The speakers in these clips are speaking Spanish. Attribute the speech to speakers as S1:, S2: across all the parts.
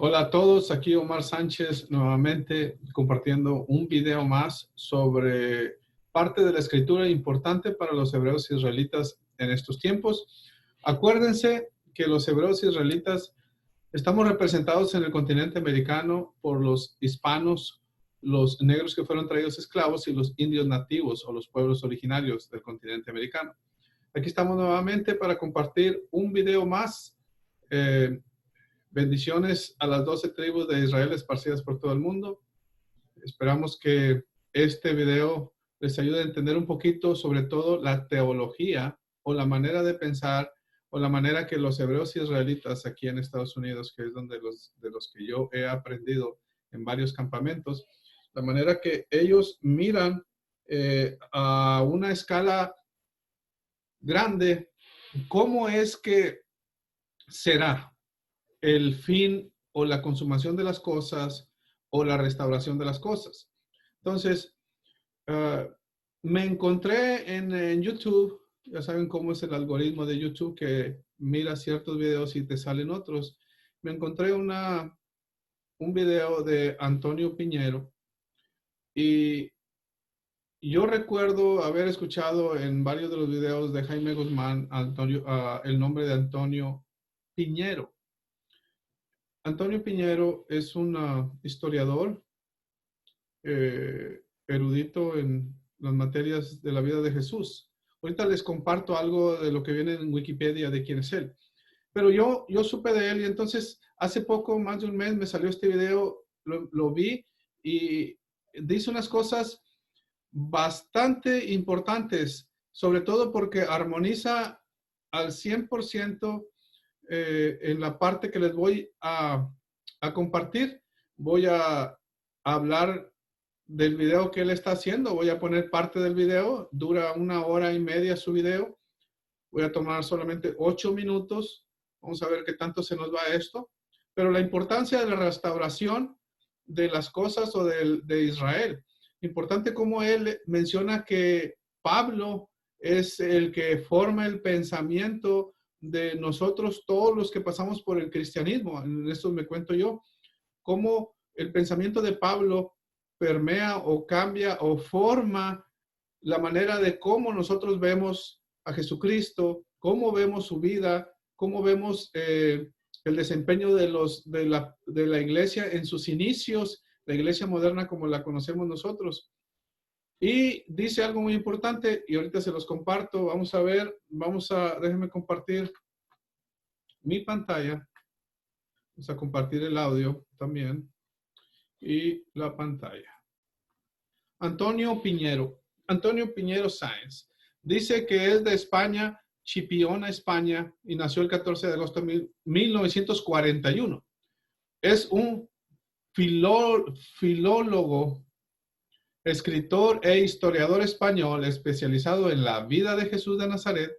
S1: Hola a todos, aquí Omar Sánchez nuevamente compartiendo un video más sobre parte de la escritura importante para los hebreos israelitas en estos tiempos. Acuérdense que los hebreos israelitas estamos representados en el continente americano por los hispanos, los negros que fueron traídos esclavos y los indios nativos o los pueblos originarios del continente americano. Aquí estamos nuevamente para compartir un video más. Bendiciones a las 12 tribus de Israel esparcidas por todo el mundo. Esperamos que este video les ayude a entender un poquito, sobre todo la teología o la manera de pensar o la manera que los hebreos israelitas aquí en Estados Unidos, que es donde de los que yo he aprendido en varios campamentos, la manera que ellos miran a una escala grande, cómo es que será el fin o la consumación de las cosas o la restauración de las cosas. Entonces, me encontré en YouTube, ya saben cómo es el algoritmo de YouTube, que mira ciertos videos y te salen otros. Me encontré un video de Antonio Piñero y yo recuerdo haber escuchado en varios de los videos de Jaime Guzmán el nombre de Antonio Piñero. Antonio Piñero es un historiador erudito en las materias de la vida de Jesús. Ahorita les comparto algo de lo que viene en Wikipedia de quién es él. Pero yo supe de él y entonces hace poco, más de un mes, me salió este video, lo vi y dice unas cosas bastante importantes, sobre todo porque armoniza al 100% en la parte que les voy a compartir. Voy a hablar del video que él está haciendo. Voy a poner parte del video. Dura 1 hora y media su video. Voy a tomar solamente 8 minutos. Vamos a ver qué tanto se nos va esto. Pero la importancia de la restauración de las cosas o de Israel. Importante como él menciona que Pablo es el que forma el pensamiento de nosotros, todos los que pasamos por el cristianismo. En esto me cuento yo, cómo el pensamiento de Pablo permea o cambia o forma la manera de cómo nosotros vemos a Jesucristo, cómo vemos su vida, cómo vemos el desempeño de la iglesia en sus inicios, la iglesia moderna como la conocemos nosotros. Y dice algo muy importante y ahorita se los comparto. Vamos a ver, déjenme compartir mi pantalla. Vamos a compartir el audio también y la pantalla. Antonio Piñero Sáenz. Dice que es de España, Chipiona, España, y nació el 14 de agosto de 1941. Es un filólogo, escritor e historiador español especializado en la vida de Jesús de Nazaret,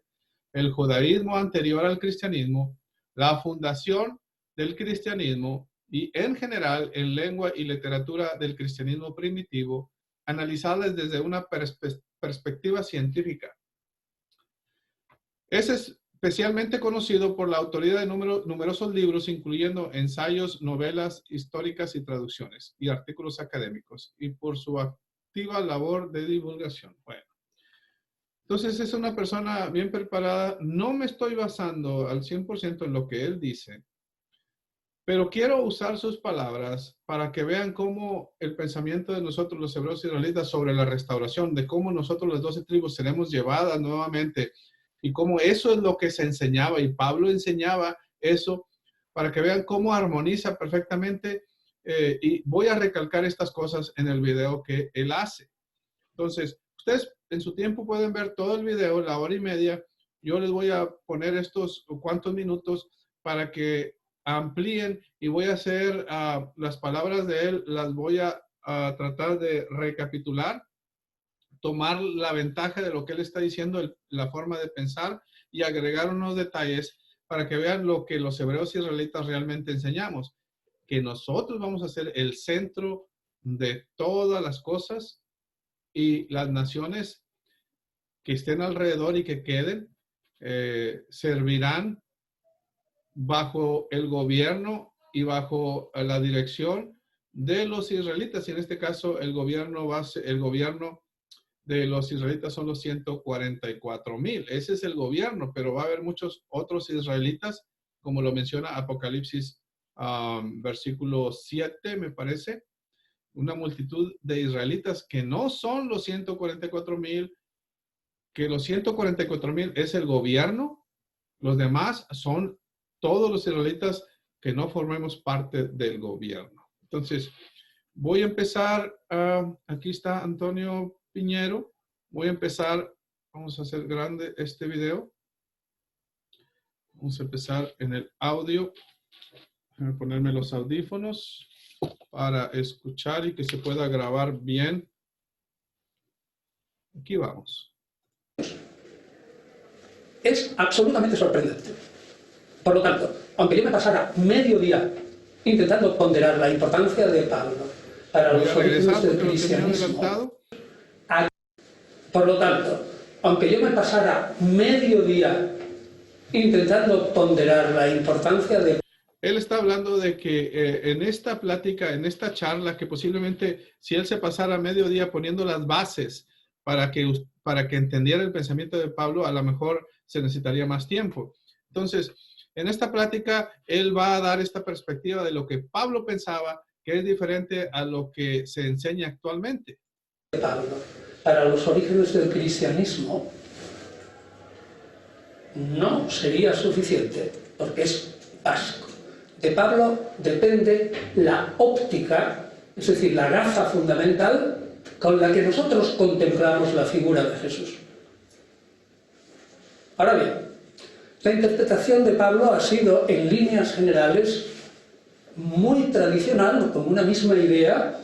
S1: el judaísmo anterior al cristianismo, la fundación del cristianismo y en general en lengua y literatura del cristianismo primitivo, analizadas desde una perspectiva científica. Es especialmente conocido por la autoría de numerosos libros, incluyendo ensayos, novelas históricas y traducciones, y artículos académicos, y por su activa labor de divulgación. Bueno, entonces es una persona bien preparada. No me estoy basando al 100% en lo que él dice, pero quiero usar sus palabras para que vean cómo el pensamiento de nosotros los hebreos israelitas sobre la restauración, de cómo nosotros las 12 tribus seremos llevadas nuevamente y cómo eso es lo que se enseñaba y Pablo enseñaba eso para que vean cómo armoniza perfectamente y voy a recalcar estas cosas en el video que él hace. Entonces, ustedes en su tiempo pueden ver todo el video, la 1 hora y media. Yo les voy a poner estos cuantos minutos para que amplíen y voy a hacer las palabras de él, las voy a tratar de recapitular, tomar la ventaja de lo que él está diciendo, la forma de pensar y agregar unos detalles para que vean lo que los hebreos israelitas realmente enseñamos, que nosotros vamos a ser el centro de todas las cosas y las naciones que estén alrededor y que queden servirán bajo el gobierno y bajo la dirección de los israelitas. Y en este caso el gobierno de los israelitas son los 144,000. Ese es el gobierno, pero va a haber muchos otros israelitas, como lo menciona Apocalipsis versículo 7, me parece. Una multitud de israelitas que no son los 144,000, que los 144,000 es el gobierno, los demás son todos los israelitas que no formemos parte del gobierno. Entonces, voy a empezar, aquí está Antonio Piñero, voy a empezar, vamos a hacer grande este video. Vamos a empezar en el audio. Déjame ponerme los audífonos para escuchar y que se pueda grabar bien. Aquí vamos.
S2: Es absolutamente sorprendente. Por lo tanto, aunque yo me pasara medio día intentando ponderar la importancia de Pablo para los orígenes del cristianismo, por lo tanto, aunque yo me pasara medio día intentando ponderar la importancia de...
S1: Él está hablando de que en esta plática, en esta charla, que posiblemente si él se pasara medio día poniendo las bases para que entendiera el pensamiento de Pablo, a lo mejor se necesitaría más tiempo. Entonces, en esta plática, él va a dar esta perspectiva de lo que Pablo pensaba, que es diferente a lo que se enseña actualmente.
S2: Pablo, para los orígenes del cristianismo, no sería suficiente, porque es básico. De Pablo depende la óptica, es decir, la gafa fundamental con la que nosotros contemplamos la figura de Jesús. Ahora bien, la interpretación de Pablo ha sido, en líneas generales, muy tradicional, con una misma idea,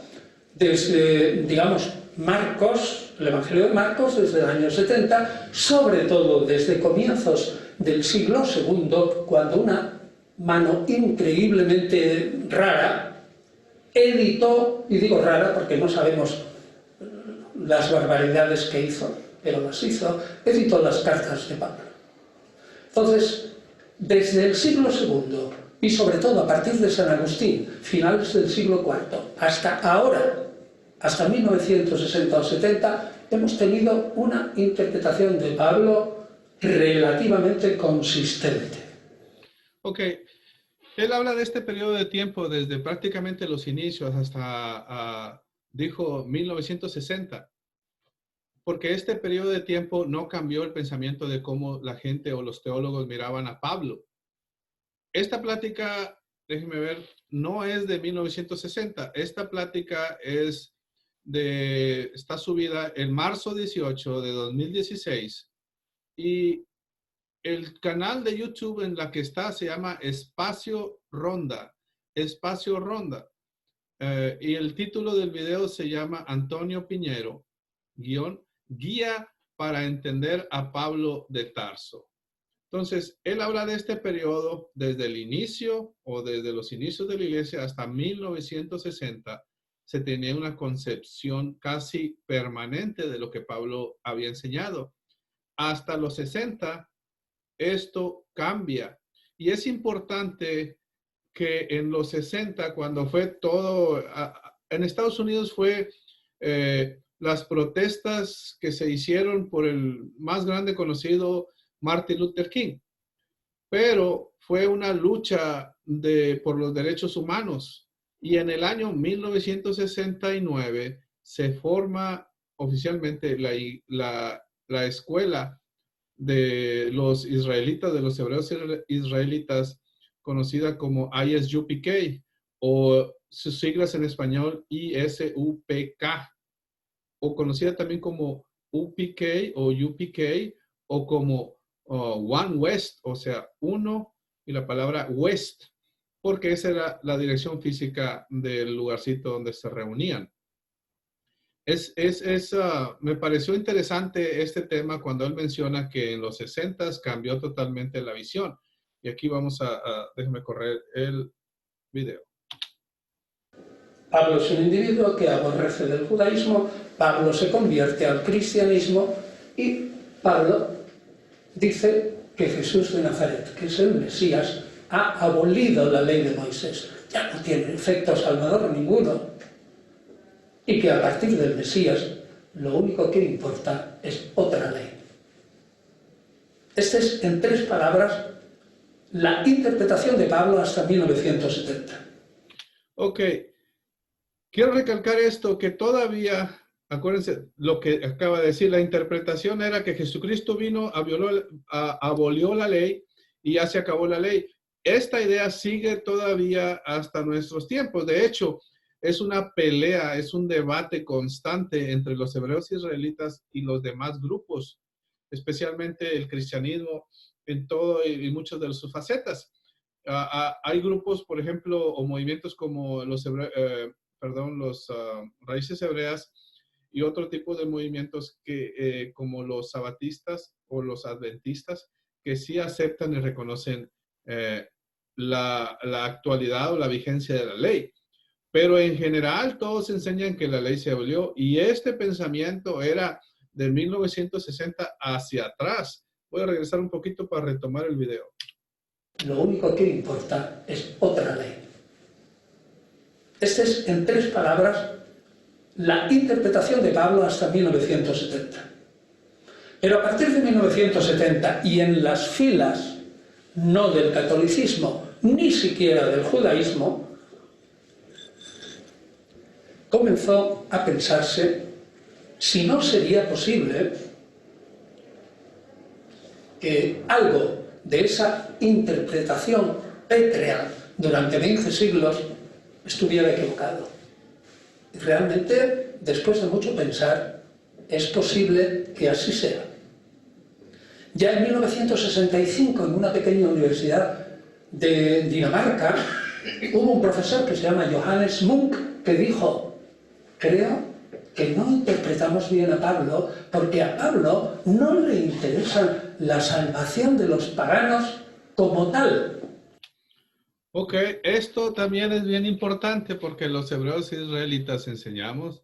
S2: desde, digamos, Marcos, el Evangelio de Marcos, desde el año 70, sobre todo desde comienzos del siglo II, cuando una mano increíblemente rara editó, y digo rara porque no sabemos las barbaridades que hizo, pero las hizo, editó las cartas de Pablo. Entonces, desde el siglo II, y sobre todo a partir de San Agustín, finales del siglo IV, hasta ahora, hasta 1960 o 70, hemos tenido una interpretación de Pablo relativamente consistente.
S1: Ok, él habla de este periodo de tiempo desde prácticamente los inicios hasta, dijo, 1960, porque este periodo de tiempo no cambió el pensamiento de cómo la gente o los teólogos miraban a Pablo. Esta plática, déjenme ver, no es de 1960, esta plática está subida en marzo 18 de 2016 y el canal de YouTube en la que está se llama Espacio Ronda. Espacio Ronda. Y el título del video se llama Antonio Piñero, guía para entender a Pablo de Tarso. Entonces, él habla de este periodo desde el inicio o desde los inicios de la iglesia hasta 1960. Se tenía una concepción casi permanente de lo que Pablo había enseñado. Hasta los 60, esto cambia. Y es importante que en los 60, cuando fue todo, en Estados Unidos fue las protestas que se hicieron por el más grande conocido, Martin Luther King. Pero fue una lucha por los derechos humanos. Y en el año 1969 se forma oficialmente la escuela de los israelitas, de los hebreos israelitas, conocida como ISUPK, o sus siglas en español ISUPK, o conocida también como UPK o UPK, o como One West, o sea, uno y la palabra West, porque esa era la dirección física del lugarcito donde se reunían. Me pareció interesante este tema cuando él menciona que en los 60s cambió totalmente la visión. Y aquí vamos déjeme correr el video.
S2: Pablo es un individuo que aborrece del judaísmo, Pablo se convierte al cristianismo y Pablo dice que Jesús de Nazaret, que es el Mesías, ha abolido la ley de Moisés. ya no tiene efecto salvador ninguno, y que a partir del Mesías lo único que importa es otra ley. Esta es, en 3 palabras, la interpretación de Pablo hasta 1970.
S1: Ok, quiero recalcar esto, que todavía, acuérdense lo que acaba de decir, la interpretación era que Jesucristo vino, abolió la ley y ya se acabó la ley. Esta idea sigue todavía hasta nuestros tiempos. De hecho, es una pelea, es un debate constante entre los hebreos israelitas y los demás grupos, especialmente el cristianismo en todo y muchas de sus facetas. Hay grupos, por ejemplo, o movimientos como los raíces hebreas y otro tipo de movimientos que, como los sabatistas o los adventistas, que sí aceptan y reconocen la actualidad o la vigencia de la ley. Pero en general todos enseñan que la ley se abolió y este pensamiento era de 1960 hacia atrás. Voy a regresar un poquito para retomar el video.
S2: Lo único que importa es otra ley. Esta es, en 3 palabras, la interpretación de Pablo hasta 1970. Pero a partir de 1970 y en las filas no del catolicismo, ni siquiera del judaísmo, comenzó a pensarse si no sería posible que algo de esa interpretación pétrea durante 20 siglos estuviera equivocado. Y realmente, después de mucho pensar, es posible que así sea. Ya en 1965, en una pequeña universidad de Dinamarca, hubo un profesor que se llama Johannes Munk que dijo: creo que no interpretamos bien a Pablo porque a Pablo no le interesa la salvación de los paganos como tal.
S1: Ok, esto también es bien importante porque los hebreos israelitas enseñamos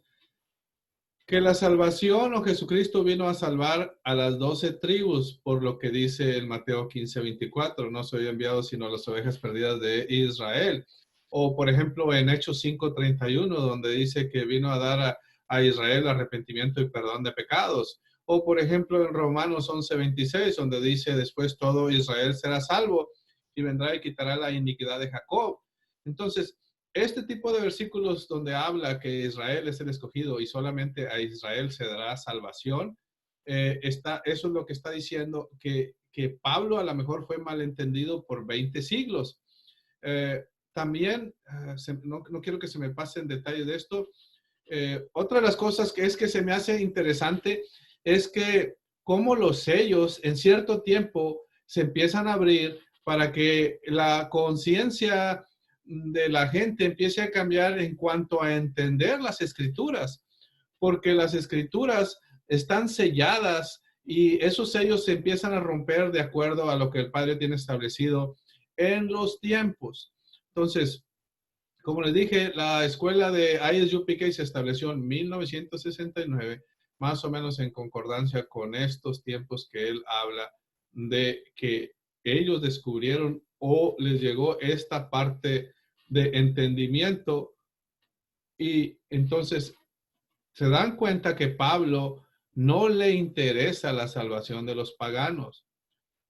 S1: que la salvación o Jesucristo vino a salvar a las 12 tribus, por lo que dice el Mateo 15:24, no soy enviado sino a las ovejas perdidas de Israel. O por ejemplo en Hechos 5:31, donde dice que vino a dar a Israel arrepentimiento y perdón de pecados. O por ejemplo en Romanos 11:26, donde dice después todo Israel será salvo y vendrá y quitará la iniquidad de Jacob. Entonces, este tipo de versículos donde habla que Israel es el escogido y solamente a Israel se dará salvación, eso es lo que está diciendo que Pablo a lo mejor fue malentendido por 20 siglos. También, no quiero que se me pase en detalle de esto, otra de las cosas que se me hace interesante es que cómo los sellos en cierto tiempo se empiezan a abrir para que la conciencia de la gente empiece a cambiar en cuanto a entender las escrituras, porque las escrituras están selladas y esos sellos se empiezan a romper de acuerdo a lo que el Padre tiene establecido en los tiempos. Entonces, como les dije, la escuela de ISUPK se estableció en 1969, más o menos en concordancia con estos tiempos que él habla de que ellos descubrieron o les llegó esta parte de entendimiento y entonces se dan cuenta que Pablo no le interesa la salvación de los paganos.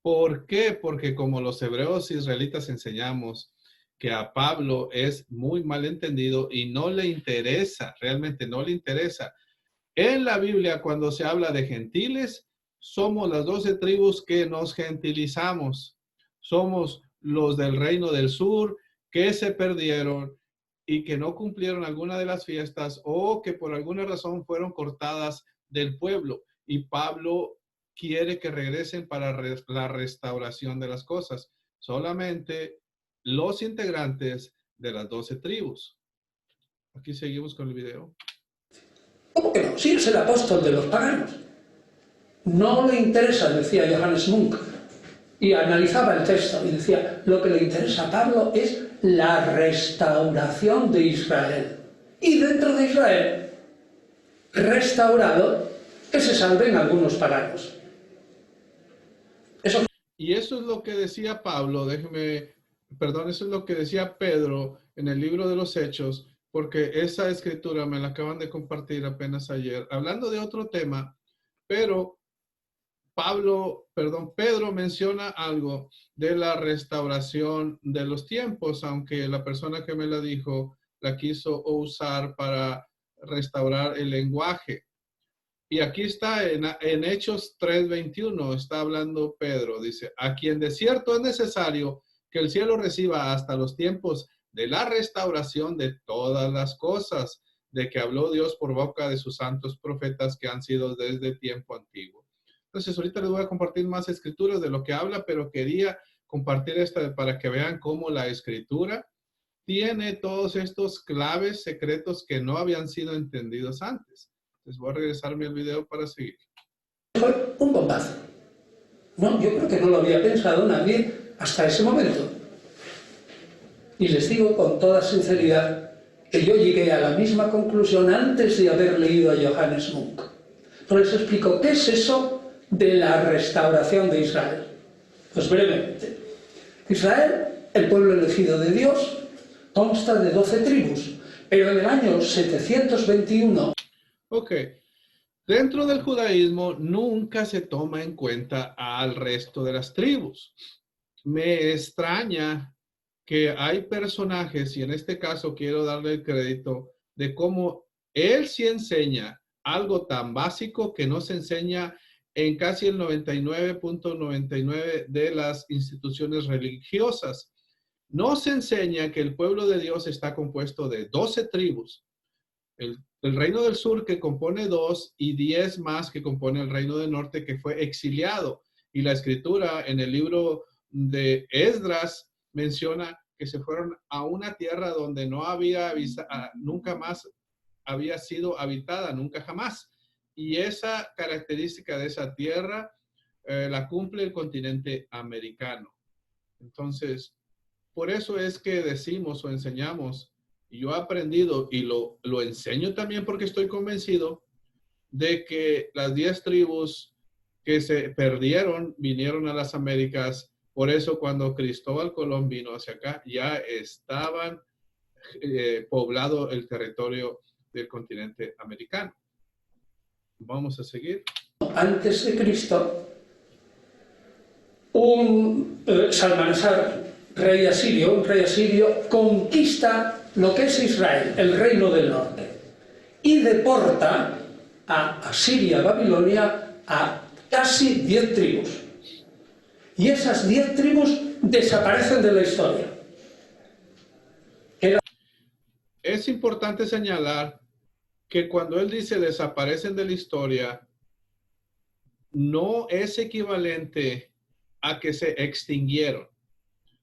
S1: ¿Por qué? Porque como los hebreos israelitas enseñamos que a Pablo es muy mal entendido y no le interesa, realmente no le interesa. En la Biblia, cuando se habla de gentiles, somos las 12 tribus que nos gentilizamos. Somos los del reino del sur que se perdieron y que no cumplieron alguna de las fiestas o que por alguna razón fueron cortadas del pueblo. Y Pablo quiere que regresen para la restauración de las cosas. Solamente los integrantes de las 12 tribus. Aquí seguimos con el video.
S2: ¿Cómo que no? Sí, es el apóstol de los paganos. No le interesa, decía Johannes Munk, y analizaba el texto y decía, lo que le interesa a Pablo es la restauración de Israel. Y dentro de Israel, restaurado, que se salven algunos paganos.
S1: Y eso es lo que decía Pablo, eso es lo que decía Pedro en el libro de los Hechos, porque esa escritura me la acaban de compartir apenas ayer, hablando de otro tema, pero Pedro menciona algo de la restauración de los tiempos, aunque la persona que me la dijo la quiso usar para restaurar el lenguaje. Y aquí está en Hechos 3:21, está hablando Pedro, dice, a quien de cierto es necesario que el cielo reciba hasta los tiempos de la restauración de todas las cosas, de que habló Dios por boca de sus santos profetas que han sido desde tiempo antiguo. Entonces, ahorita les voy a compartir más escrituras de lo que habla, pero quería compartir esta para que vean cómo la escritura tiene todos estos claves secretos que no habían sido entendidos antes. Entonces voy a regresarme al video para seguir.
S2: Fue un bombazo. No, yo creo que no lo había pensado nadie hasta ese momento. Y les digo con toda sinceridad que yo llegué a la misma conclusión antes de haber leído a Johannes Munk. Pero les explico, ¿qué es eso de la restauración de Israel? Pues brevemente. Israel, el pueblo elegido de Dios, consta de 12 tribus, pero en el año 721...
S1: Ok. Dentro del judaísmo nunca se toma en cuenta al resto de las tribus. Me extraña que hay personajes, y en este caso quiero darle el crédito, de cómo él sí enseña algo tan básico que no se enseña en casi el 99.99 de las instituciones religiosas. No se enseña que el pueblo de Dios está compuesto de 12 tribus. El reino del sur que compone 2 y 10 más que compone el reino del norte que fue exiliado. Y la escritura en el libro de Esdras menciona que se fueron a una tierra donde no había nunca más había sido habitada, nunca jamás. Y esa característica de esa tierra la cumple el continente americano. Entonces, por eso es que decimos o enseñamos, y yo he aprendido y lo enseño también porque estoy convencido de que las 10 tribus que se perdieron vinieron a las Américas. Por eso cuando Cristóbal Colón vino hacia acá, ya estaban poblado el territorio del continente americano. Vamos a seguir.
S2: Antes de Cristo, un Salmanasar, un rey asirio, conquista lo que es Israel, el reino del norte, y deporta a Asiria, Babilonia, a casi 10 tribus. Y esas 10 tribus desaparecen de la historia.
S1: Es importante señalar que cuando él dice desaparecen de la historia, no es equivalente a que se extinguieron.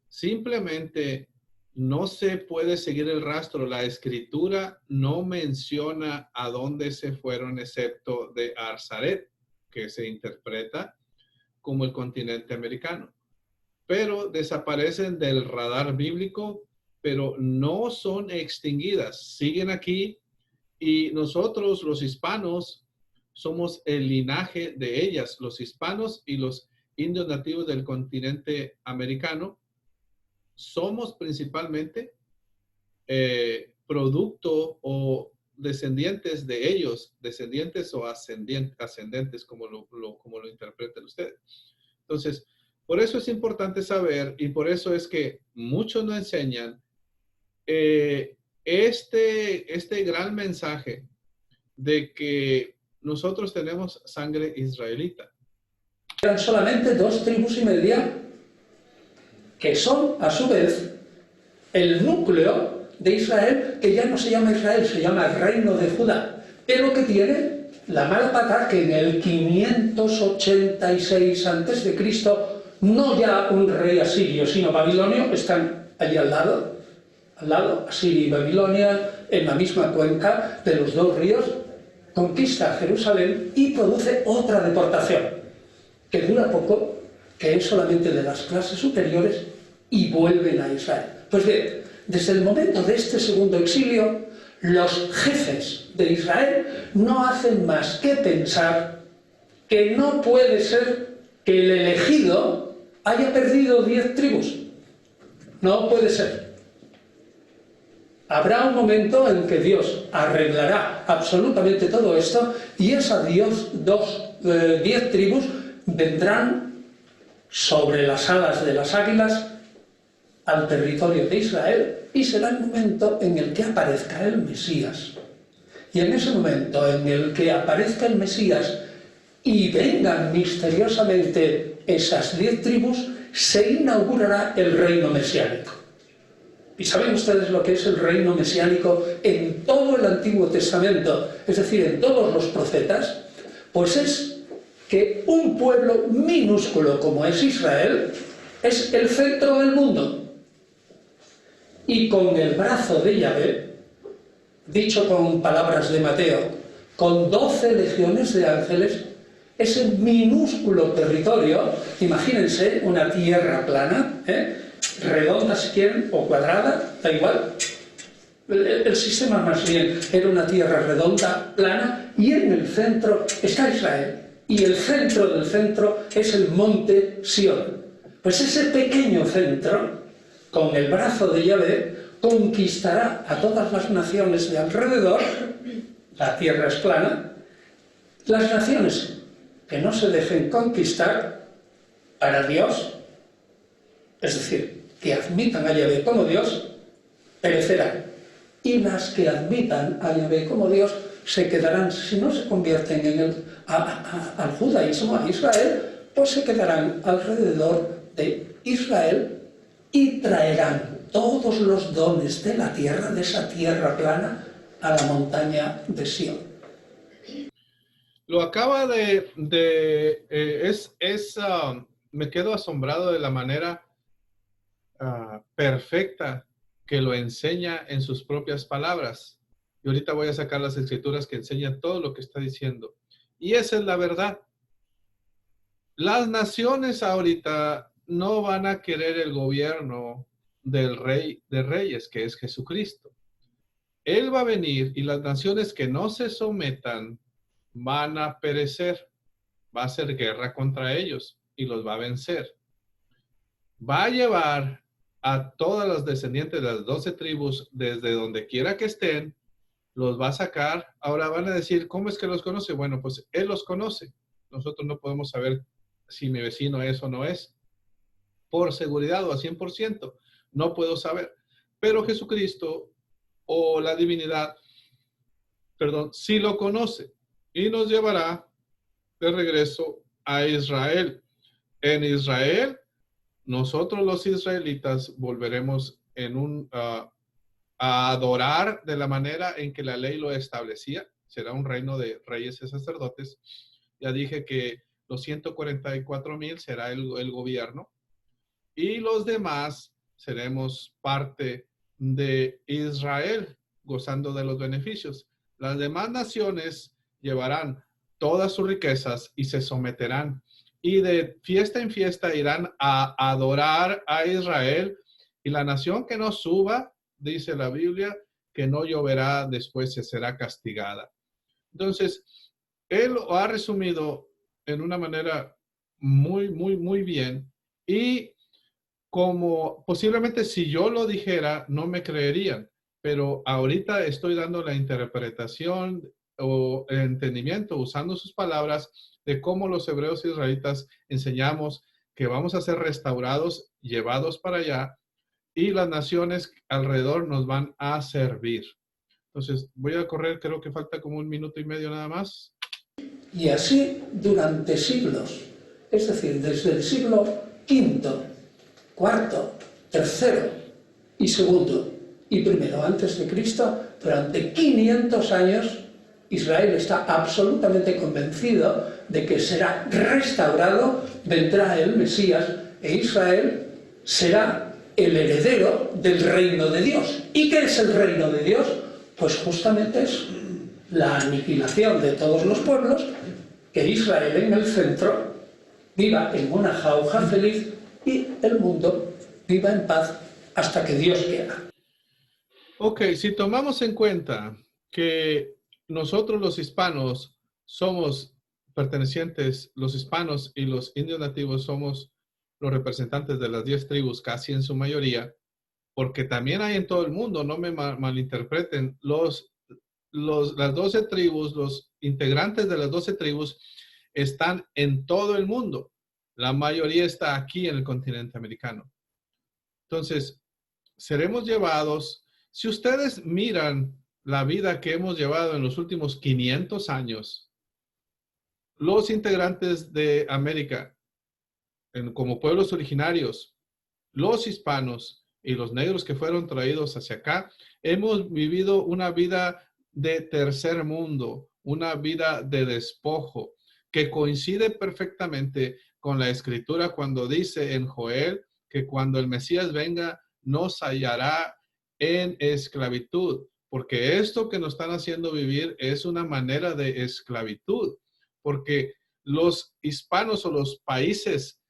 S1: Simplemente no se puede seguir el rastro. La escritura no menciona a dónde se fueron, excepto de Arzaret, que se interpreta como el continente americano. Pero desaparecen del radar bíblico, pero no son extinguidas. Siguen aquí y nosotros, los hispanos, somos el linaje de ellas. Los hispanos y los indios nativos del continente americano somos principalmente producto o descendientes de ellos, descendientes o ascendentes, como lo interpreten ustedes. Entonces, por eso es importante saber, y por eso es que muchos no enseñan este gran mensaje de que nosotros tenemos sangre israelita.
S2: Eran solamente 2 tribus y media, que son, a su vez, el núcleo de Israel, que ya no se llama Israel, se llama Reino de Judá, pero que tiene la mala pata que en el 586 a.C., no ya un rey asirio, sino babilonio, están allí al lado, Asiria y Babilonia, en la misma cuenca de los 2 ríos, conquista Jerusalén y produce otra deportación, que dura poco, que es solamente de las clases superiores, y vuelven a Israel. Pues bien, desde el momento de este segundo exilio, los jefes de Israel no hacen más que pensar que no puede ser que el elegido haya perdido 10 tribus. No puede ser. Habrá un momento en que Dios arreglará absolutamente todo esto y esas 10 tribus vendrán sobre las alas de las águilas al territorio de Israel y será el momento en el que aparezca el Mesías. Y en ese momento en el que aparezca el Mesías y vengan misteriosamente esas 10 tribus, se inaugurará el reino mesiánico. ¿Y saben ustedes lo que es el reino mesiánico en todo el Antiguo Testamento? Es decir, en todos los profetas. Pues es que un pueblo minúsculo como es Israel es el centro del mundo. Y con el brazo de Yahvé, dicho con palabras de Mateo, con 12 legiones de ángeles, ese minúsculo territorio, imagínense una tierra plana, redonda si quieren, o cuadrada, da igual. El sistema más bien era una tierra redonda, plana, y en el centro está Israel. Y el centro del centro es el monte Sión. Pues ese pequeño centro, con el brazo de Yahvé, conquistará a todas las naciones de alrededor. La tierra es plana. Las naciones que no se dejen conquistar para Dios, es decir, que admitan a Yahvé como Dios, perecerán. Y las que admitan a Yahvé como Dios se quedarán, si no se convierten al judaísmo, a Israel, pues se quedarán alrededor de Israel y traerán todos los dones de la tierra, de esa tierra plana, a la montaña de Sión.
S1: Lo acaba me quedo asombrado de la manera perfecta que lo enseña en sus propias palabras. Y ahorita voy a sacar las escrituras que enseñan todo lo que está diciendo. Y esa es la verdad. Las naciones ahorita no van a querer el gobierno del Rey de Reyes, que es Jesucristo. Él va a venir y las naciones que no se sometan van a perecer. Va a hacer guerra contra ellos y los va a vencer. Va a llevar a todas las descendientes de las 12 tribus, desde donde quiera que estén, los va a sacar. Ahora van a decir, ¿cómo es que los conoce? Bueno, pues Él los conoce. Nosotros no podemos saber si mi vecino es o no es. Por seguridad o a 100%, no puedo saber. Pero Jesucristo o la divinidad, perdón, sí lo conoce y nos llevará de regreso a Israel. En Israel, nosotros los israelitas volveremos a adorar de la manera en que la ley lo establecía. Será un reino de reyes y sacerdotes. Ya dije que los 144,000 será el gobierno y los demás seremos parte de Israel, gozando de los beneficios. Las demás naciones llevarán todas sus riquezas y se someterán. Y de fiesta en fiesta irán a adorar a Israel. Y la nación que no suba, dice la Biblia, que no lloverá, después se será castigada. Entonces, él lo ha resumido en una manera muy bien. Y como posiblemente si yo lo dijera, no me creerían. Pero ahorita estoy dando la interpretación o el entendimiento, usando sus palabras, de cómo los hebreos israelitas enseñamos que vamos a ser restaurados, llevados para allá, y las naciones alrededor nos van a servir. Entonces, voy a correr, creo que falta como 1 minuto y medio nada más.
S2: Y así durante siglos, es decir, desde el siglo V, cuarto, tercero y segundo y primero antes de Cristo, durante 500 años, Israel está absolutamente convencido de que será restaurado, vendrá el Mesías e Israel será el heredero del reino de Dios. ¿Y qué es el reino de Dios? Pues justamente es la aniquilación de todos los pueblos, que Israel en el centro viva en una jauja feliz y el mundo viva en paz hasta que Dios quiera.
S1: Ok, si tomamos en cuenta que nosotros los hispanos somos pertenecientes, los hispanos y los indios nativos somos los representantes de las 10 tribus casi en su mayoría, porque también hay en todo el mundo, no me malinterpreten, las 12 tribus, los integrantes de las 12 tribus están en todo el mundo. La mayoría está aquí en el continente americano. Entonces, seremos llevados, si ustedes miran la vida que hemos llevado en los últimos 500 años, los integrantes de América, como pueblos originarios, los hispanos y los negros que fueron traídos hacia acá, hemos vivido una vida de tercer mundo, una vida de despojo, que coincide perfectamente con la escritura cuando dice en Joel que cuando el Mesías venga nos hallará en esclavitud, porque esto que nos están haciendo vivir es una manera de esclavitud, porque los hispanos o los países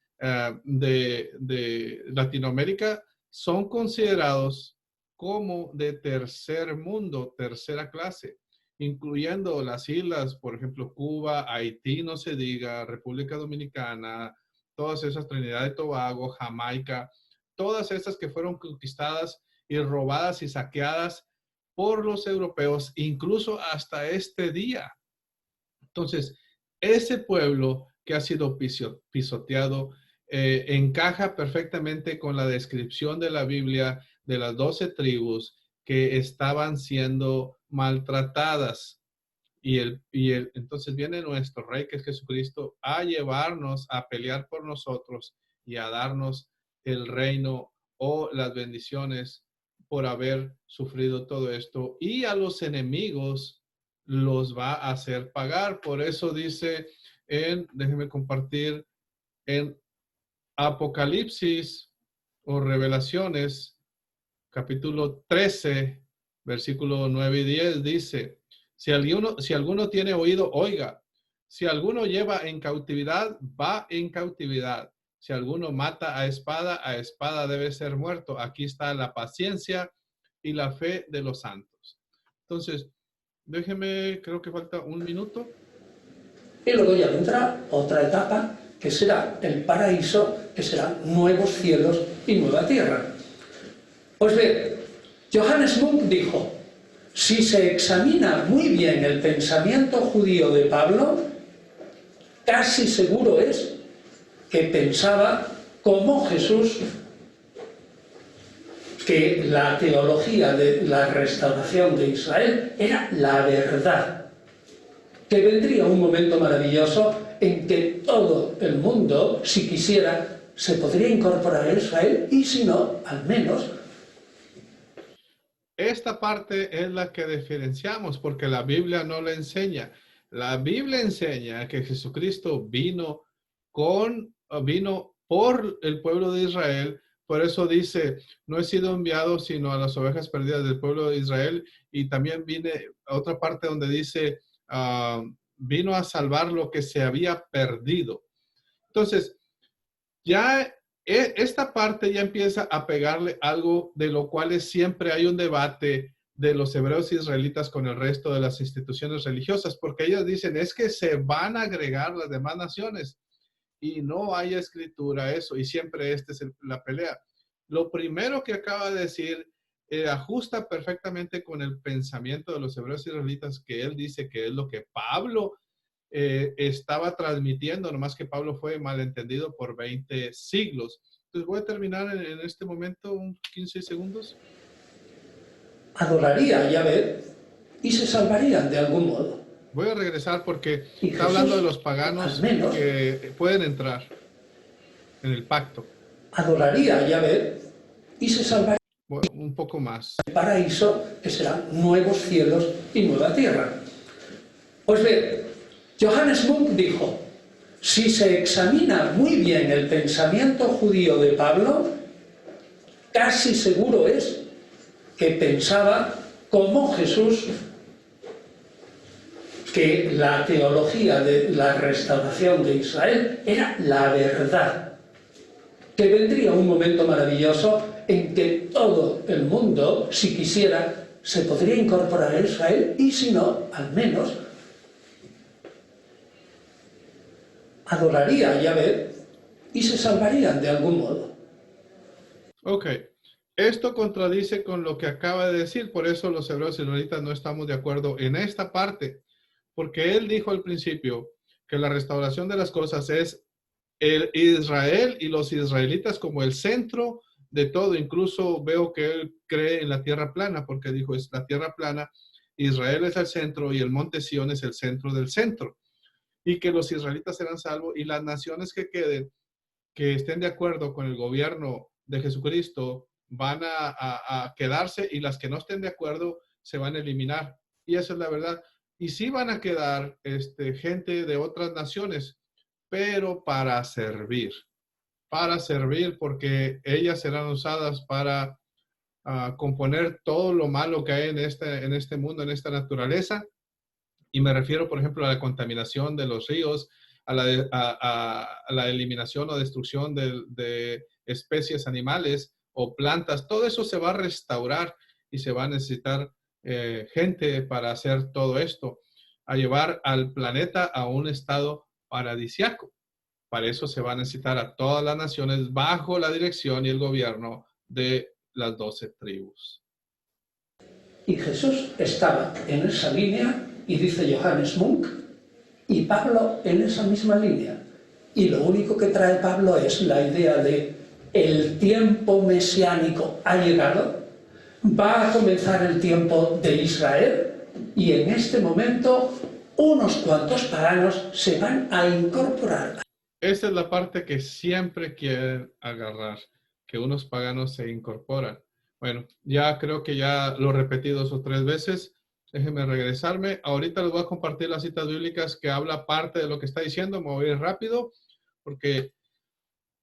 S1: de Latinoamérica son considerados como de tercer mundo, tercera clase, incluyendo las islas, por ejemplo, Cuba, Haití, no se diga, República Dominicana, todas esas, Trinidad y Tobago, Jamaica, todas esas que fueron conquistadas y robadas y saqueadas por los europeos, incluso hasta este día. Entonces, ese pueblo que ha sido pisoteado encaja perfectamente con la descripción de la Biblia de las 12 tribus que estaban siendo maltratadas. Entonces viene nuestro Rey, que es Jesucristo, a llevarnos, a pelear por nosotros y a darnos el reino o las bendiciones por haber sufrido todo esto. Y a los enemigos los va a hacer pagar. Por eso dice déjenme compartir, en Apocalipsis o Revelaciones, capítulo 13, versículo 9 y 10, dice, si alguno tiene oído, oiga. Si alguno lleva en cautividad, va en cautividad. Si alguno mata a espada debe ser muerto. Aquí está la paciencia y la fe de los santos. Entonces, déjeme, creo que falta un minuto.
S2: Y luego ya vendrá otra etapa, que será el paraíso, que serán nuevos cielos y nueva tierra. Pues bien, Johannes Munk dijo, si se examina muy bien el pensamiento judío de Pablo, casi seguro es que pensaba como Jesús, que la teología de la restauración de Israel era la verdad, que vendría un momento maravilloso en que todo el mundo, si quisiera, se podría incorporar a Israel y si no, al menos.
S1: Esta parte es la que diferenciamos porque la Biblia no la enseña. La Biblia enseña que Jesucristo vino por el pueblo de Israel. Por eso dice, no he sido enviado sino a las ovejas perdidas del pueblo de Israel. Y también viene otra parte donde dice, vino a salvar lo que se había perdido. Entonces, ya esta parte ya empieza a pegarle algo de lo cual siempre hay un debate de los hebreos israelitas con el resto de las instituciones religiosas, porque ellas dicen, es que se van a agregar las demás naciones y no hay escritura eso, y siempre esta es la pelea. Lo primero que acaba de decir ajusta perfectamente con el pensamiento de los hebreos israelitas, que él dice que es lo que Pablo estaba transmitiendo, nomás que Pablo fue malentendido por 20 siglos. Entonces voy a terminar en este momento, 15 segundos.
S2: Adoraría a Yahvé y se salvarían de algún modo.
S1: Voy a regresar porque
S2: y
S1: está
S2: Jesús,
S1: hablando de los paganos
S2: al menos,
S1: que pueden entrar en el pacto.
S2: Adoraría a Yahvé y se salvaría.
S1: Un poco más.
S2: El paraíso, que serán nuevos cielos y nueva tierra. Pues bien, Johannes Munk dijo, si se examina muy bien el pensamiento judío de Pablo, casi seguro es que pensaba como Jesús, que la teología de la restauración de Israel era la verdad, que vendría un momento maravilloso en que todo el mundo, si quisiera, se podría incorporar a Israel y si no, al menos adoraría a Yahvé y se salvarían de algún modo.
S1: Ok. Esto contradice con lo que acaba de decir, por eso los hebreos y israelitas no estamos de acuerdo en esta parte, porque él dijo al principio que la restauración de las cosas es el Israel y los israelitas como el centro de todo. Incluso veo que él cree en la tierra plana, porque dijo, es la tierra plana, Israel es el centro y el monte Sión es el centro del centro. Y que los israelitas serán salvos y las naciones que queden, que estén de acuerdo con el gobierno de Jesucristo, van a quedarse, y las que no estén de acuerdo se van a eliminar. Y esa es la verdad. Y sí van a quedar gente de otras naciones, pero para servir, porque ellas serán usadas para componer todo lo malo que hay en este mundo, en esta naturaleza. Y me refiero, por ejemplo, a la contaminación de los ríos, a la eliminación o destrucción de especies animales o plantas. Todo eso se va a restaurar y se va a necesitar gente para hacer todo esto, a llevar al planeta a un estado paradisiaco. Para eso se va a necesitar a todas las naciones bajo la dirección y el gobierno de las 12 tribus.
S2: Y Jesús estaba en esa línea, y dice Johannes Munk, y Pablo en esa misma línea. Y lo único que trae Pablo es la idea de el tiempo mesiánico ha llegado, va a comenzar el tiempo de Israel, y en este momento unos cuantos paganos se van a incorporar.
S1: Esa es la parte que siempre quieren agarrar, que unos paganos se incorporan. Bueno, ya creo que ya lo repetí 2 o 3 veces. Déjenme regresarme. Ahorita les voy a compartir las citas bíblicas que habla parte de lo que está diciendo. Me voy a ir rápido porque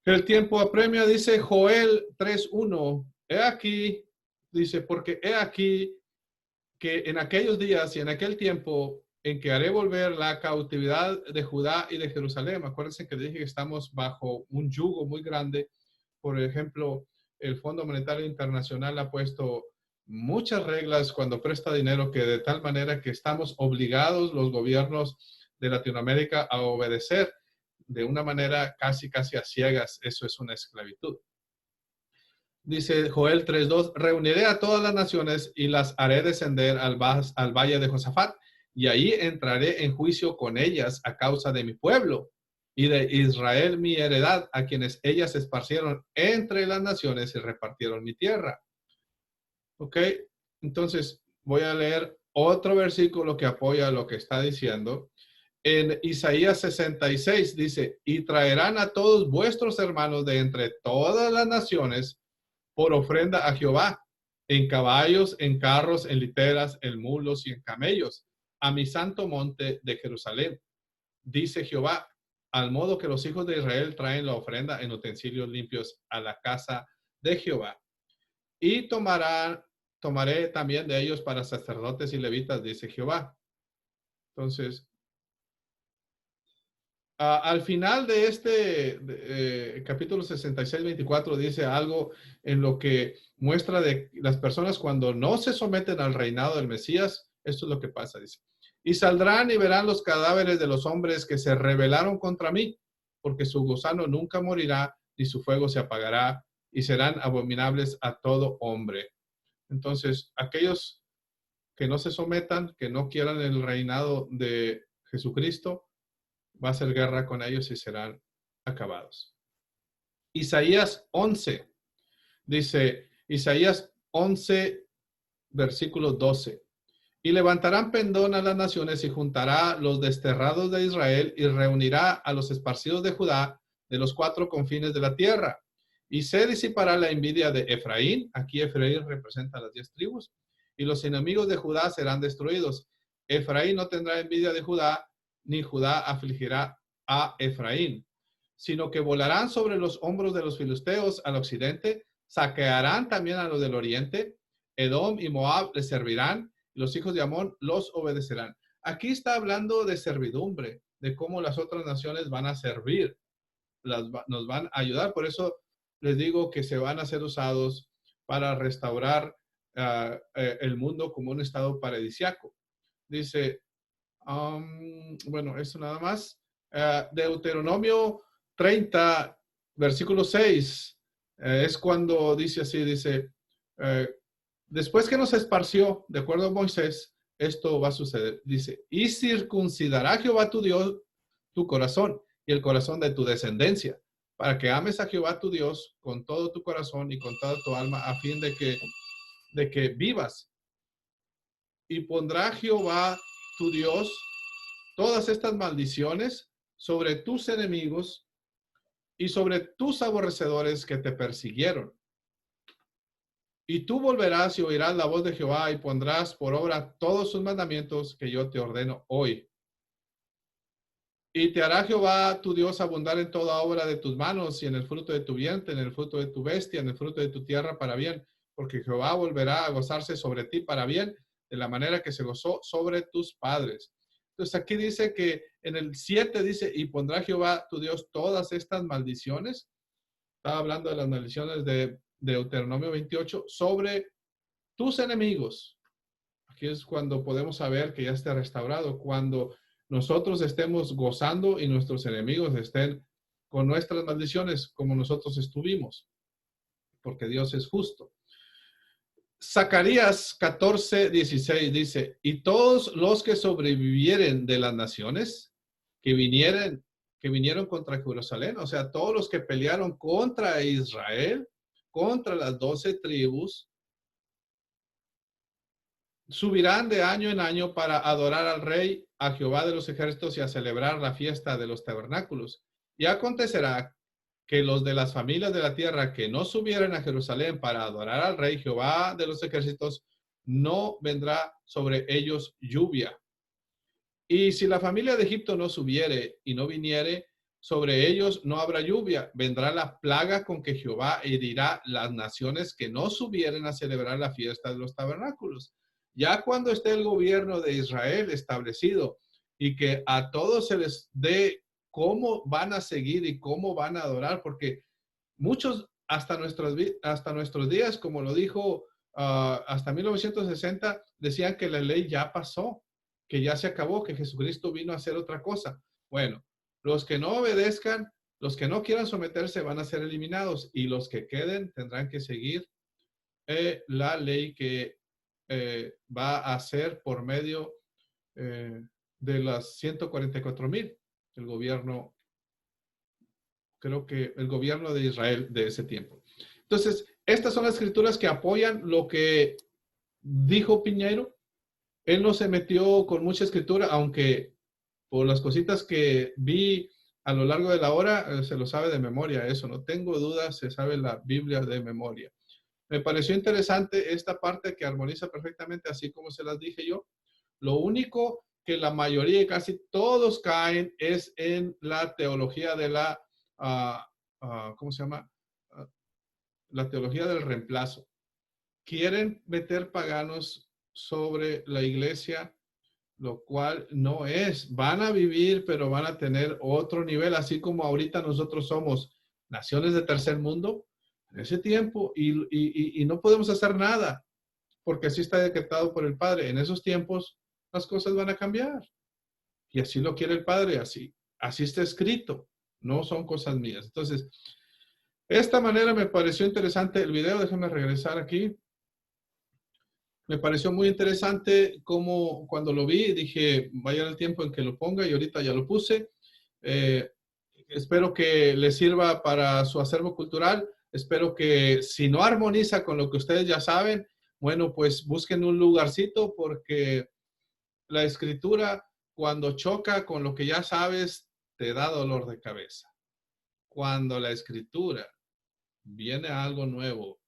S1: el tiempo apremia. Dice Joel 3:1. He aquí, dice, porque he aquí que en aquellos días y en aquel tiempo en que haré volver la cautividad de Judá y de Jerusalén. Acuérdense que dije que estamos bajo un yugo muy grande. Por ejemplo, el Fondo Monetario Internacional ha puesto muchas reglas cuando presta dinero, que de tal manera que estamos obligados los gobiernos de Latinoamérica a obedecer de una manera casi a ciegas. Eso es una esclavitud. Dice Joel 3:2, reuniré a todas las naciones y las haré descender al valle de Josafat, y ahí entraré en juicio con ellas a causa de mi pueblo y de Israel mi heredad, a quienes ellas esparcieron entre las naciones y repartieron mi tierra. Ok, entonces voy a leer otro versículo que apoya lo que está diciendo. En Isaías 66 dice, y traerán a todos vuestros hermanos de entre todas las naciones por ofrenda a Jehová, en caballos, en carros, en literas, en mulos y en camellos, a mi santo monte de Jerusalén. Dice Jehová, al modo que los hijos de Israel traen la ofrenda en utensilios limpios a la casa de Jehová. Y tomaré también de ellos para sacerdotes y levitas, dice Jehová. Entonces, al final de este capítulo 66-24 dice algo en lo que muestra de las personas cuando no se someten al reinado del Mesías. Esto es lo que pasa, dice. Y saldrán y verán los cadáveres de los hombres que se rebelaron contra mí, porque su gusano nunca morirá, ni su fuego se apagará, y serán abominables a todo hombre. Entonces, aquellos que no se sometan, que no quieran el reinado de Jesucristo, va a hacer guerra con ellos y serán acabados. Isaías 11, dice Isaías 11, versículo 12. Y levantarán pendón a las naciones y juntará los desterrados de Israel y reunirá a los esparcidos de Judá de los 4 confines de la tierra. Y se disipará la envidia de Efraín. Aquí Efraín representa las 10 tribus. Y los enemigos de Judá serán destruidos. Efraín no tendrá envidia de Judá, ni Judá afligirá a Efraín, sino que volarán sobre los hombros de los filisteos al occidente, saquearán también a los del oriente, Edom y Moab les servirán, y los hijos de Amón los obedecerán. Aquí está hablando de servidumbre, de cómo las otras naciones van a servir, nos van a ayudar. Por eso les digo que se van a ser usados para restaurar el mundo como un estado paradisiaco. Dice, bueno, eso nada más. Deuteronomio 30, versículo 6, es cuando dice así, dice, Eh, Después que nos esparció, de acuerdo a Moisés, esto va a suceder. Dice, y circuncidará Jehová tu Dios tu corazón y el corazón de tu descendencia, para que ames a Jehová tu Dios con todo tu corazón y con toda tu alma, a fin de que vivas. Y pondrá Jehová tu Dios todas estas maldiciones sobre tus enemigos y sobre tus aborrecedores que te persiguieron. Y tú volverás y oirás la voz de Jehová y pondrás por obra todos sus mandamientos que yo te ordeno hoy. Y te hará Jehová tu Dios abundar en toda obra de tus manos y en el fruto de tu vientre, en el fruto de tu bestia, en el fruto de tu tierra para bien, porque Jehová volverá a gozarse sobre ti para bien, de la manera que se gozó sobre tus padres. Entonces aquí dice que en el 7 dice, y pondrá Jehová tu Dios todas estas maldiciones. Estaba hablando de las maldiciones de Deuteronomio 28 sobre tus enemigos. Aquí es cuando podemos saber que ya está restaurado, cuando nosotros estemos gozando y nuestros enemigos estén con nuestras maldiciones como nosotros estuvimos, porque Dios es justo. Zacarías 14:16 dice, y todos los que sobrevivieren de las naciones que vinieron contra Jerusalén, o sea, todos los que pelearon contra Israel, contra las 12 tribus, subirán de año en año para adorar al Rey, a Jehová de los ejércitos y a celebrar la fiesta de los tabernáculos. Y acontecerá que los de las familias de la tierra que no subieran a Jerusalén para adorar al Rey, Jehová de los ejércitos, no vendrá sobre ellos lluvia. Y si la familia de Egipto no subiere y no viniere, sobre ellos no habrá lluvia. Vendrá la plaga con que Jehová herirá las naciones que no subieren a celebrar la fiesta de los tabernáculos. Ya cuando esté el gobierno de Israel establecido y que a todos se les dé cómo van a seguir y cómo van a adorar, porque muchos hasta nuestros días, como lo dijo hasta 1960, decían que la ley ya pasó, que ya se acabó, que Jesucristo vino a hacer otra cosa. Bueno, los que no obedezcan, los que no quieran someterse van a ser eliminados y los que queden tendrán que seguir la ley que va a ser por medio de las 144,000, el gobierno, creo que el gobierno de Israel de ese tiempo. Entonces, estas son las escrituras que apoyan lo que dijo Piñero. Él no se metió con mucha escritura, aunque por las cositas que vi a lo largo de la hora, se lo sabe de memoria, eso, no tengo dudas, se sabe la Biblia de memoria. Me pareció interesante esta parte que armoniza perfectamente, así como se las dije yo. Lo único que la mayoría y casi todos caen es en la teología de la, ¿cómo se llama? La teología del reemplazo. Quieren meter paganos sobre la iglesia, lo cual no es. Van a vivir, pero van a tener otro nivel, así como ahorita nosotros somos naciones de tercer mundo en ese tiempo y no podemos hacer nada porque así está decretado por el Padre. En esos tiempos las cosas van a cambiar y así lo quiere el Padre, así está escrito, no son cosas mías. Entonces, esta manera me pareció interesante el video. Déjame regresar aquí. Me pareció muy interesante como cuando lo vi, dije, vaya el tiempo en que lo ponga y ahorita ya lo puse. Espero que les sirva para su acervo cultural. Espero que si no armoniza con lo que ustedes ya saben, bueno, pues busquen un lugarcito porque la escritura cuando choca con lo que ya sabes, te da dolor de cabeza. Cuando la escritura viene a algo nuevo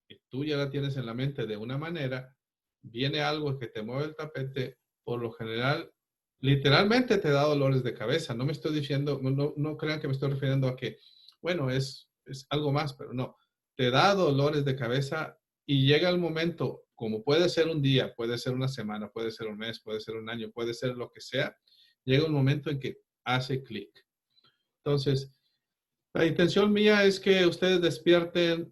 S1: y tú ya la tienes en la mente de una manera, viene algo que te mueve el tapete, por lo general, literalmente te da dolores de cabeza. No me estoy diciendo, no crean que me estoy refiriendo a que, bueno, es algo más, pero no. Te da dolores de cabeza y llega el momento, como puede ser un día, puede ser una semana, puede ser un mes, puede ser un año, puede ser lo que sea, llega un momento en que hace clic. Entonces, la intención mía es que ustedes despierten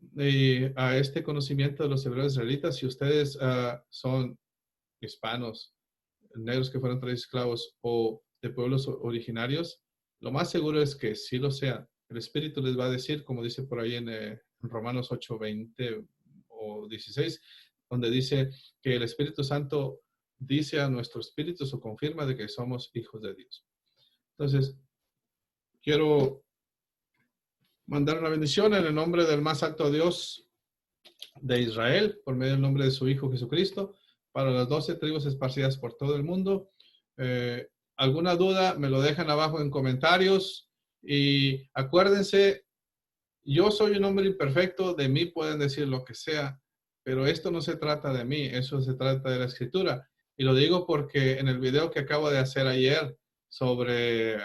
S1: a este conocimiento de los hebreos israelitas. Si ustedes son hispanos, negros que fueron traídos esclavos o de pueblos originarios, lo más seguro es que sí lo sean. El Espíritu les va a decir, como dice por ahí en Romanos 8:20 o 16, donde dice que el Espíritu Santo dice a nuestro espíritu o confirma de que somos hijos de Dios. Entonces, quiero mandar una bendición en el nombre del más alto Dios de Israel, por medio del nombre de su Hijo Jesucristo, para las 12 tribus esparcidas por todo el mundo. ¿Alguna duda? Me lo dejan abajo en comentarios. Y acuérdense, yo soy un hombre imperfecto, de mí pueden decir lo que sea, pero esto no se trata de mí, eso se trata de la Escritura. Y lo digo porque en el video que acabo de hacer ayer sobre,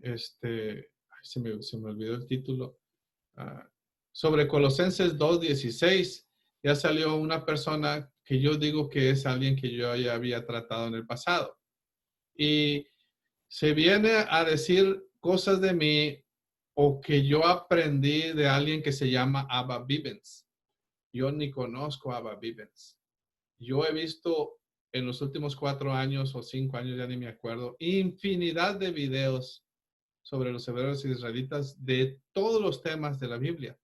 S1: se me olvidó el título, sobre Colosenses 2:16, ya salió una persona que yo digo que es alguien que yo ya había tratado en el pasado. Y se viene a decir cosas de mí o que yo aprendí de alguien que se llama Abba Bivens. Yo ni conozco a Abba Bivens. Yo he visto en los últimos 4 años o 5 años, ya ni me acuerdo, infinidad de videos sobre los hebreos y israelitas de todos los temas de la Biblia.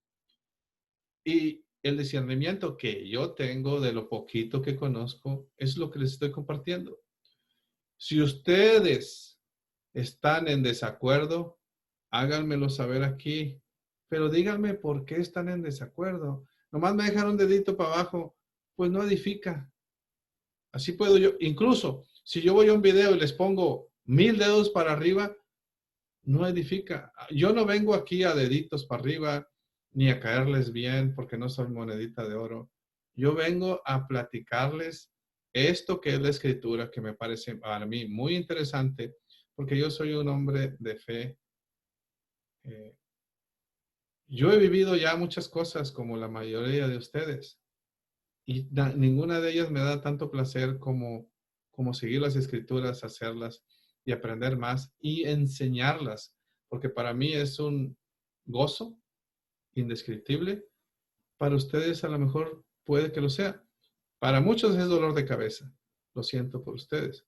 S1: Y el discernimiento que yo tengo de lo poquito que conozco es lo que les estoy compartiendo. Si ustedes están en desacuerdo, háganmelo saber aquí, pero díganme por qué están en desacuerdo. Nomás me dejan un dedito para abajo, pues no edifica. Así puedo yo, incluso si yo voy a un video y les pongo 1000 dedos para arriba, no edifica. Yo no vengo aquí a deditos para arriba, ni a caerles bien, porque no soy monedita de oro. Yo vengo a platicarles esto que es la Escritura, que me parece para mí muy interesante, porque yo soy un hombre de fe. Yo he vivido ya muchas cosas como la mayoría de ustedes, y ninguna de ellas me da tanto placer como seguir las Escrituras, hacerlas y aprender más y enseñarlas, porque para mí es un gozo indescriptible. Para ustedes a lo mejor puede que lo sea. Para muchos es dolor de cabeza. Lo siento por ustedes.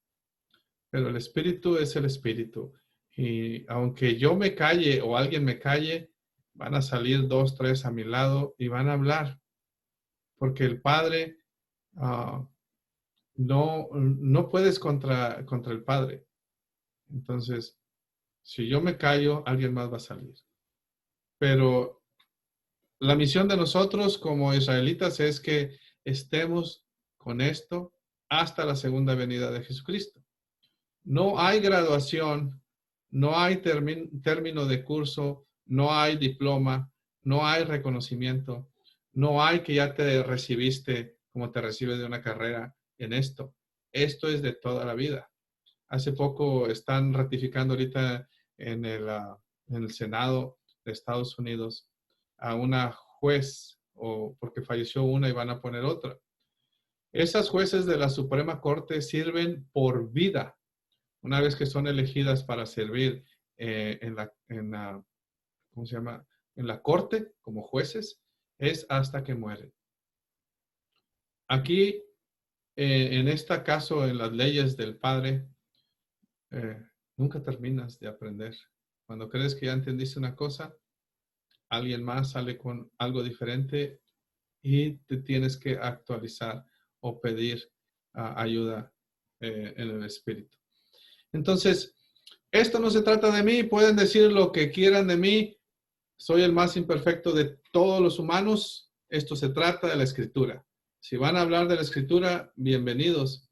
S1: Pero el Espíritu es el Espíritu. Y aunque yo me calle o alguien me calle, van a salir 2, 3 a mi lado y van a hablar. Porque el Padre, no puedes contra el Padre. Entonces, si yo me callo, alguien más va a salir. Pero la misión de nosotros como israelitas es que estemos con esto hasta la segunda venida de Jesucristo. No hay graduación, no hay término de curso, no hay diploma, no hay reconocimiento, no hay que ya te recibiste como te recibes de una carrera en esto. Esto es de toda la vida. Hace poco están ratificando ahorita en el Senado de Estados Unidos a una juez, o porque falleció una y van a poner otra. Esas jueces de la Suprema Corte sirven por vida. Una vez que son elegidas para servir ¿cómo se llama? En la corte como jueces, es hasta que mueren. Aquí, en este caso, en las leyes del Padre, nunca terminas de aprender. Cuando crees que ya entendiste una cosa, alguien más sale con algo diferente y te tienes que actualizar o pedir ayuda en el Espíritu. Entonces, esto no se trata de mí, pueden decir lo que quieran de mí, soy el más imperfecto de todos los humanos, esto se trata de la Escritura. Si van a hablar de la Escritura, bienvenidos,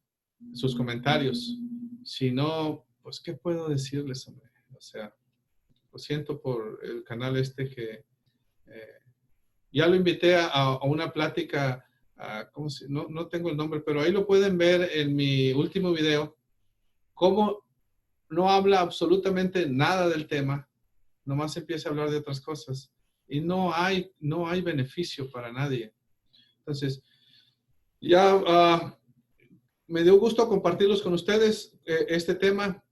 S1: sus comentarios. Si no, pues, ¿qué puedo decirles, hombre? O sea, lo siento por el canal que ya lo invité a una plática, no tengo el nombre, pero ahí lo pueden ver en mi último video, cómo no habla absolutamente nada del tema, nomás empieza a hablar de otras cosas y no hay beneficio para nadie. Entonces, ya me dio gusto compartirlos con ustedes este tema.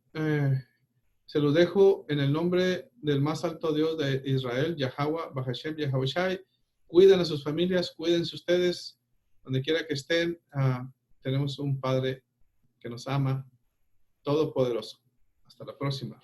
S1: Se los dejo en el nombre del más alto Dios de Israel, Yahweh, Bahashem, Yahawashi. Cuiden a sus familias, cuídense ustedes, donde quiera que estén. Tenemos un Padre que nos ama, todopoderoso. Hasta la próxima.